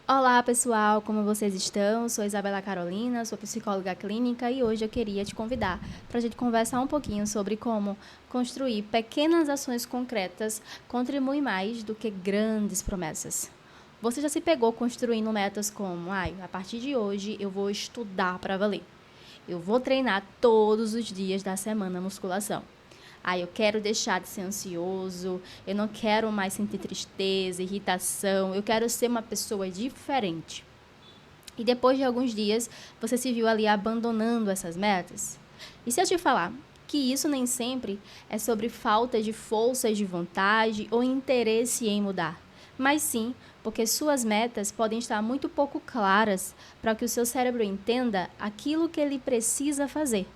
Olá pessoal, como vocês estão? Sou Isabela Carolina, sou psicóloga clínica e hoje eu queria te convidar para a gente conversar um pouquinho sobre como construir pequenas ações concretas contribui mais do que grandes promessas. Você já se pegou construindo metas como, a partir de hoje eu vou estudar para valer. Eu vou treinar todos os dias da semana musculação. Eu quero deixar de ser ansioso, eu não quero mais sentir tristeza, irritação, eu quero ser uma pessoa diferente. E depois de alguns dias, você se viu ali abandonando essas metas? E se eu te falar que isso nem sempre é sobre falta de força de vontade ou interesse em mudar, mas sim porque suas metas podem estar muito pouco claras para que o seu cérebro entenda aquilo que ele precisa fazer.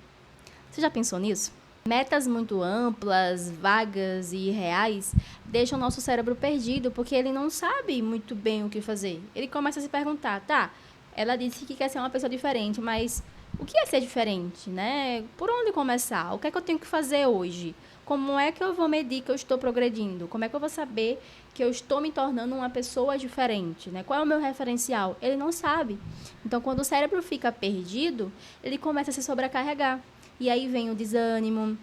Você já pensou nisso? Metas muito amplas, vagas e reais deixam o nosso cérebro perdido porque ele não sabe muito bem o que fazer. Ele começa a se perguntar, tá, ela disse que quer ser uma pessoa diferente, mas o que é ser diferente, né? Por onde começar? O que é que eu tenho que fazer hoje? Como é que eu vou medir que eu estou progredindo? Como é que eu vou saber que eu estou me tornando uma pessoa diferente, né? Qual é o meu referencial? Ele não sabe. Então, quando o cérebro fica perdido, ele começa a se sobrecarregar. E aí vem o desânimo,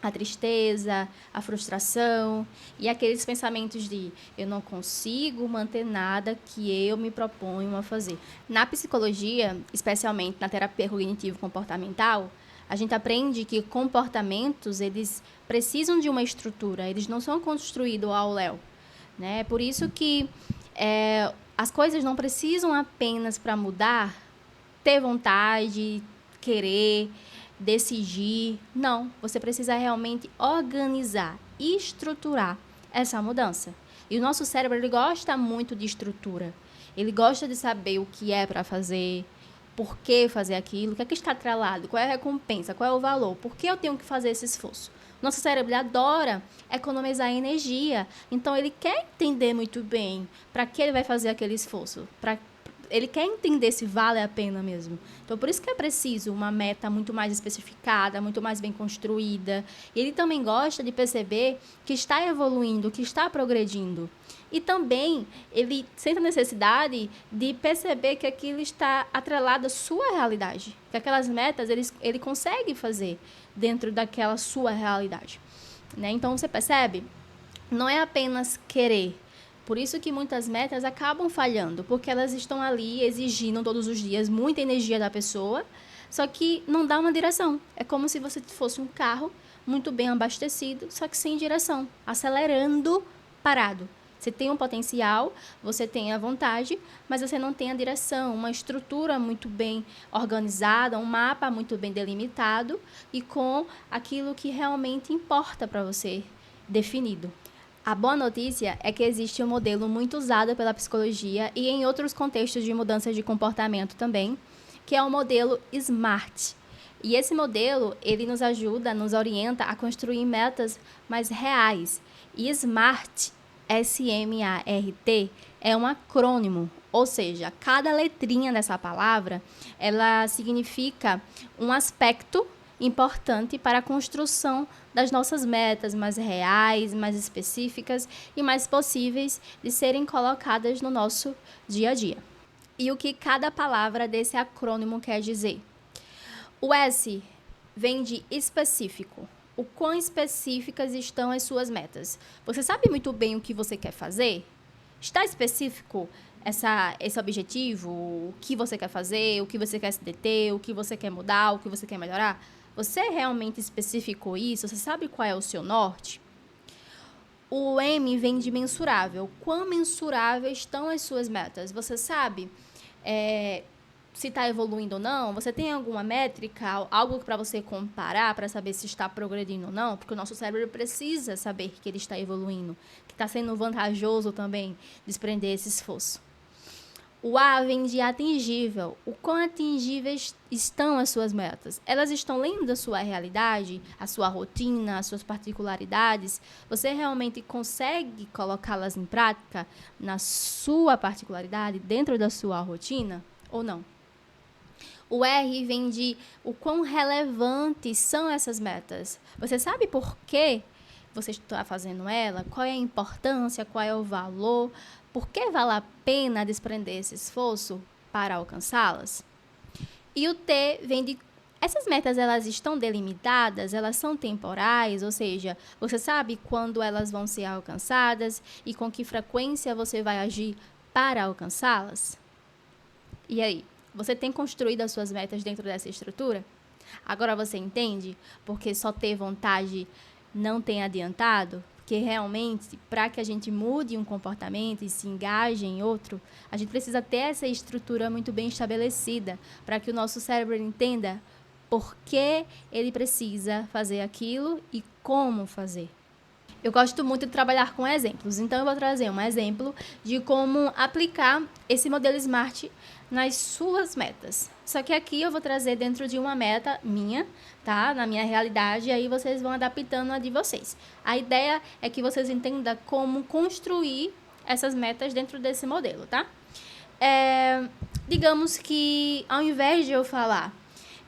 a tristeza, a frustração e aqueles pensamentos de eu não consigo manter nada que eu me proponho a fazer. Na psicologia, especialmente na terapia cognitivo-comportamental, a gente aprende que comportamentos, eles precisam de uma estrutura, eles não são construídos ao léu, né? Por isso que as coisas não precisam apenas para mudar, ter vontade, querer, decidir. Não, você precisa realmente organizar e estruturar essa mudança. E o nosso cérebro, ele gosta muito de estrutura. Ele gosta de saber o que é para fazer, por que fazer aquilo, o que é que está atrelado, qual é a recompensa, qual é o valor, por que eu tenho que fazer esse esforço. Nosso cérebro, ele adora economizar energia, então ele quer entender muito bem para que ele vai fazer aquele esforço, ele quer entender se vale a pena mesmo. Então, por isso que é preciso uma meta muito mais especificada, muito mais bem construída. E ele também gosta de perceber que está evoluindo, que está progredindo. E também ele sente a necessidade de perceber que aquilo está atrelado à sua realidade. Que aquelas metas ele consegue fazer dentro daquela sua realidade. Né? Então, você percebe? Não é apenas querer. Por isso que muitas metas acabam falhando, porque elas estão ali exigindo todos os dias muita energia da pessoa, só que não dá uma direção. É como se você fosse um carro muito bem abastecido, só que sem direção, acelerando parado. Você tem um potencial, você tem a vontade, mas você não tem a direção, uma estrutura muito bem organizada, um mapa muito bem delimitado e com aquilo que realmente importa para você definido. A boa notícia é que existe um modelo muito usado pela psicologia e em outros contextos de mudança de comportamento também, que é o modelo SMART. E esse modelo, ele nos ajuda, nos orienta a construir metas mais reais. E SMART, S-M-A-R-T, é um acrônimo, ou seja, cada letrinha dessa palavra, ela significa um aspecto importante para a construção das nossas metas mais reais, mais específicas e mais possíveis de serem colocadas no nosso dia a dia. E o que cada palavra desse acrônimo quer dizer? O S vem de específico. O quão específicas estão as suas metas? Você sabe muito bem o que você quer fazer? Está específico esse objetivo? O que você quer fazer? O que você quer se deter? O que você quer mudar? O que você quer melhorar? Você realmente especificou isso? Você sabe qual é o seu norte? O M vem de mensurável. Quão mensuráveis estão as suas metas? Você sabe se está evoluindo ou não? Você tem alguma métrica, algo para você comparar, para saber se está progredindo ou não? Porque o nosso cérebro precisa saber que ele está evoluindo, que está sendo vantajoso também desprender esse esforço. O A vem de atingível. O quão atingíveis estão as suas metas? Elas estão dentro da sua realidade, a sua rotina, as suas particularidades? Você realmente consegue colocá-las em prática na sua particularidade, dentro da sua rotina ou não? O R vem de o quão relevantes são essas metas. Você sabe por que você está fazendo ela? Qual é a importância? Qual é o valor por que vale a pena desprender esse esforço para alcançá-las? E o T vem de essas metas, elas estão delimitadas, elas são temporais, ou seja, você sabe quando elas vão ser alcançadas e com que frequência você vai agir para alcançá-las? E aí, você tem construído as suas metas dentro dessa estrutura? Agora você entende porque só ter vontade não tem adiantado? Porque realmente, para que a gente mude um comportamento e se engaje em outro, a gente precisa ter essa estrutura muito bem estabelecida para que o nosso cérebro entenda por que ele precisa fazer aquilo e como fazer. Eu gosto muito de trabalhar com exemplos, então eu vou trazer um exemplo de como aplicar esse modelo SMART nas suas metas. Só que aqui eu vou trazer dentro de uma meta minha, tá? Na minha realidade, e aí vocês vão adaptando a de vocês. A ideia é que vocês entendam como construir essas metas dentro desse modelo, tá? Digamos que ao invés de eu falar,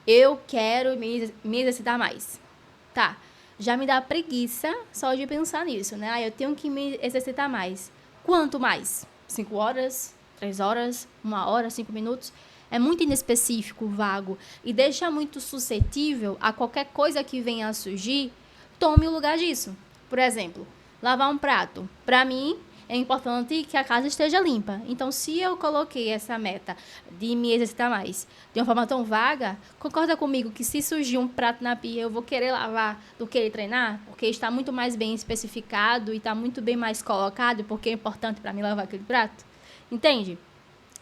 eu quero me exercitar mais, tá? Já me dá preguiça só de pensar nisso, né? Eu tenho que me exercitar mais. Quanto mais? 5 horas? 3 horas? 1 hora? 5 minutos? É muito inespecífico, vago. E deixa muito suscetível a qualquer coisa que venha a surgir, tome o lugar disso. Por exemplo, lavar um prato. Para mim, é importante que a casa esteja limpa. Então, se eu coloquei essa meta de me exercitar mais de uma forma tão vaga, concorda comigo que se surgir um prato na pia, eu vou querer lavar do que treinar? Porque está muito mais bem especificado e está muito bem mais colocado, porque é importante para mim lavar aquele prato. Entende?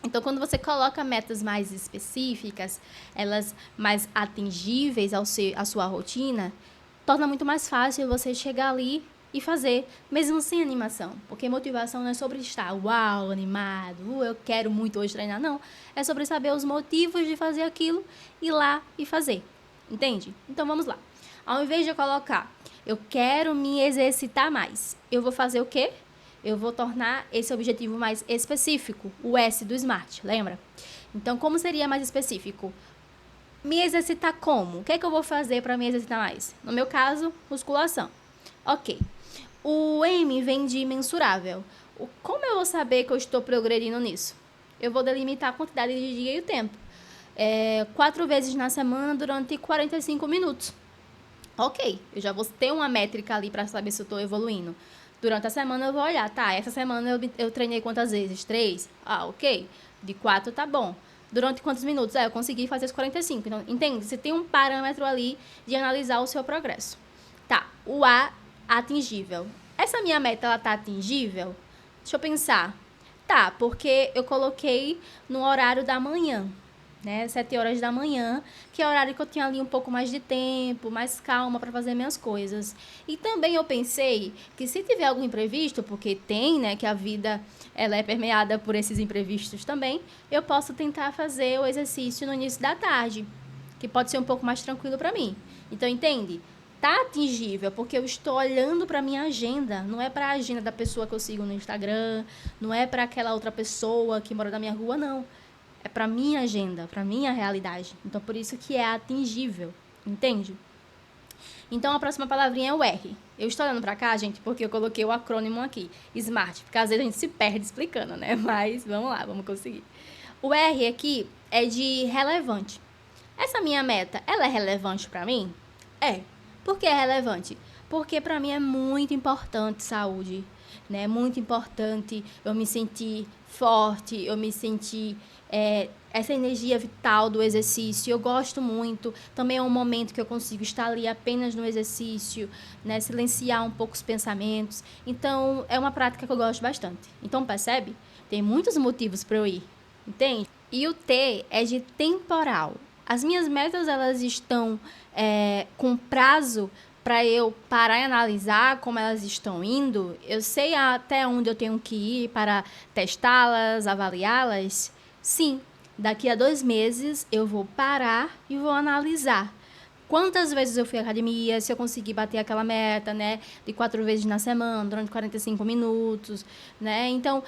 Então, quando você coloca metas mais específicas, elas mais atingíveis à sua rotina, torna muito mais fácil você chegar ali e fazer, mesmo sem animação. Porque motivação não é sobre estar, uau, animado, eu quero muito hoje treinar. Não, é sobre saber os motivos de fazer aquilo, ir lá e fazer. Entende? Então, vamos lá. Ao invés de eu colocar, eu quero me exercitar mais, eu vou fazer o quê? Eu vou tornar esse objetivo mais específico, o S do SMART, lembra? Então, como seria mais específico? Me exercitar como? O que é que eu vou fazer para me exercitar mais? No meu caso, musculação. Ok. O M vem de mensurável. Como eu vou saber que eu estou progredindo nisso? Eu vou delimitar a quantidade de dia e o tempo. 4 vezes na semana durante 45 minutos. Ok, eu já vou ter uma métrica ali para saber se eu estou evoluindo. Durante a semana eu vou olhar, tá, essa semana eu treinei quantas vezes? 3? Ah, ok. De 4 tá bom. Durante quantos minutos? Eu consegui fazer os 45. Então, entende? Você tem um parâmetro ali de analisar o seu progresso. Tá, o A, atingível. Essa minha meta, ela tá atingível? Deixa eu pensar. Tá, porque eu coloquei no horário da manhã, né? 7 horas da manhã, que é o horário que eu tinha ali um pouco mais de tempo, mais calma para fazer minhas coisas. E também eu pensei que se tiver algum imprevisto, porque tem, né, que a vida ela é permeada por esses imprevistos também, eu posso tentar fazer o exercício no início da tarde, que pode ser um pouco mais tranquilo para mim. Então, entende? Tá atingível, porque eu estou olhando para minha agenda, não é para a agenda da pessoa que eu sigo no Instagram, não é para aquela outra pessoa que mora na minha rua, não. É para minha agenda, para minha realidade. Então, por isso que é atingível, entende? Então, a próxima palavrinha é o R. Eu estou olhando para cá, gente, porque eu coloquei o acrônimo aqui, SMART, porque às vezes a gente se perde explicando, né? Mas vamos lá, vamos conseguir. O R aqui é de relevante. Essa minha meta, ela é relevante para mim? É. Por que é relevante? Porque para mim é muito importante saúde, né? Muito importante eu me sentir forte, eu me sentir essa energia vital do exercício. Eu gosto muito. Também é um momento que eu consigo estar ali apenas no exercício, né? Silenciar um pouco os pensamentos. Então, é uma prática que eu gosto bastante. Então, percebe? Tem muitos motivos para eu ir, entende? E o T é de temporal. As minhas metas, elas estão com prazo para eu parar e analisar como elas estão indo. Eu sei até onde eu tenho que ir para testá-las, avaliá-las. Sim, daqui a 2 meses eu vou parar e vou analisar. Quantas vezes eu fui à academia, se eu consegui bater aquela meta, né? De 4 vezes na semana, durante 45 minutos, né? Então,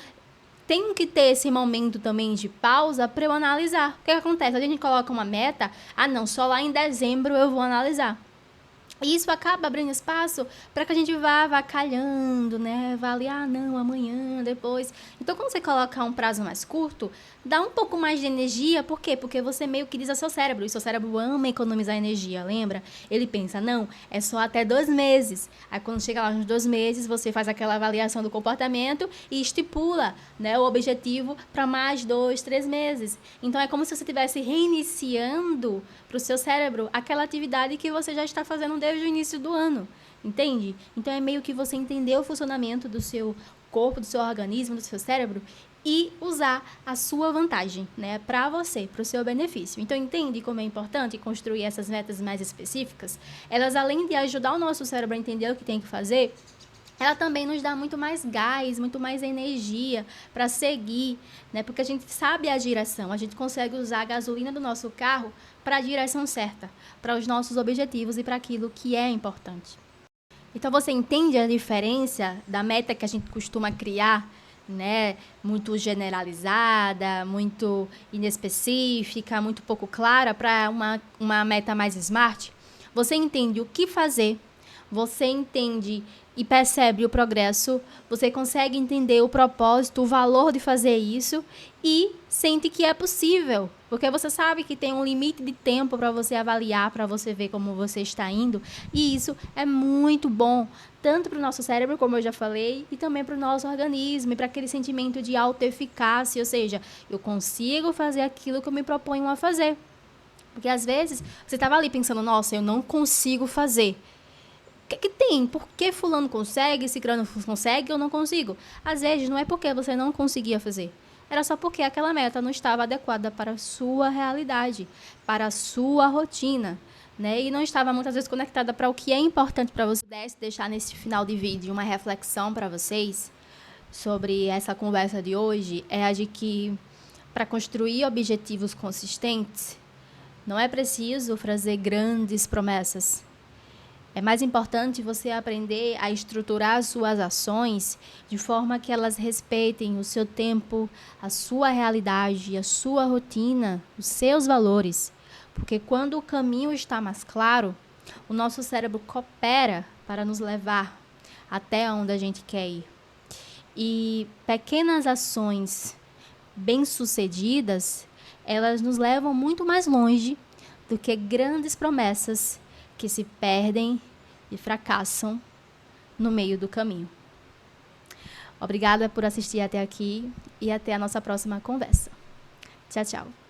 tem que ter esse momento também de pausa para eu analisar. O que acontece? A gente coloca uma meta, não, só lá em dezembro eu vou analisar. E isso acaba abrindo espaço para que a gente vá avacalhando, né? Vá ali, não, amanhã, depois. Então, quando você colocar um prazo mais curto, dá um pouco mais de energia. Por quê? Porque você meio que diz ao seu cérebro. E seu cérebro ama economizar energia, lembra? Ele pensa, não, é só até 2 meses. Aí, quando chega lá nos 2 meses, você faz aquela avaliação do comportamento e estipula, né, o objetivo para mais 2, 3 meses. Então, é como se você estivesse reiniciando para o seu cérebro aquela atividade que você já está fazendo desde o início do ano, entende? Então é meio que você entender o funcionamento do seu corpo, do seu organismo, do seu cérebro e usar a sua vantagem, né, para você, para o seu benefício. Então entende como é importante construir essas metas mais específicas? Elas, além de ajudar o nosso cérebro a entender o que tem que fazer, ela também nos dá muito mais gás, muito mais energia para seguir, né? Porque a gente sabe a direção, a gente consegue usar a gasolina do nosso carro para a direção certa, para os nossos objetivos e para aquilo que é importante. Então você entende a diferença da meta que a gente costuma criar, né? Muito generalizada, muito inespecífica, muito pouco clara, para uma meta mais smart? Você entende o que fazer, você entende e percebe o progresso, você consegue entender o propósito, o valor de fazer isso e sente que é possível, porque você sabe que tem um limite de tempo para você avaliar, para você ver como você está indo, e isso é muito bom, tanto para o nosso cérebro, como eu já falei, e também para o nosso organismo, e para aquele sentimento de autoeficácia, ou seja, eu consigo fazer aquilo que eu me proponho a fazer. Porque às vezes você estava ali pensando, nossa, eu não consigo fazer. O que tem? Por que fulano consegue, ciclano consegue, eu não consigo? Às vezes não é porque você não conseguia fazer. Era só porque aquela meta não estava adequada para a sua realidade, para a sua rotina, né? E não estava muitas vezes conectada para o que é importante para você. Se deixar nesse final de vídeo uma reflexão para vocês sobre essa conversa de hoje, é a de que para construir objetivos consistentes, não é preciso fazer grandes promessas. É mais importante você aprender a estruturar as suas ações de forma que elas respeitem o seu tempo, a sua realidade, a sua rotina, os seus valores. Porque quando o caminho está mais claro, o nosso cérebro coopera para nos levar até onde a gente quer ir. E pequenas ações bem-sucedidas, elas nos levam muito mais longe do que grandes promessas que se perdem e fracassam no meio do caminho. Obrigada por assistir até aqui e até a nossa próxima conversa. Tchau, tchau.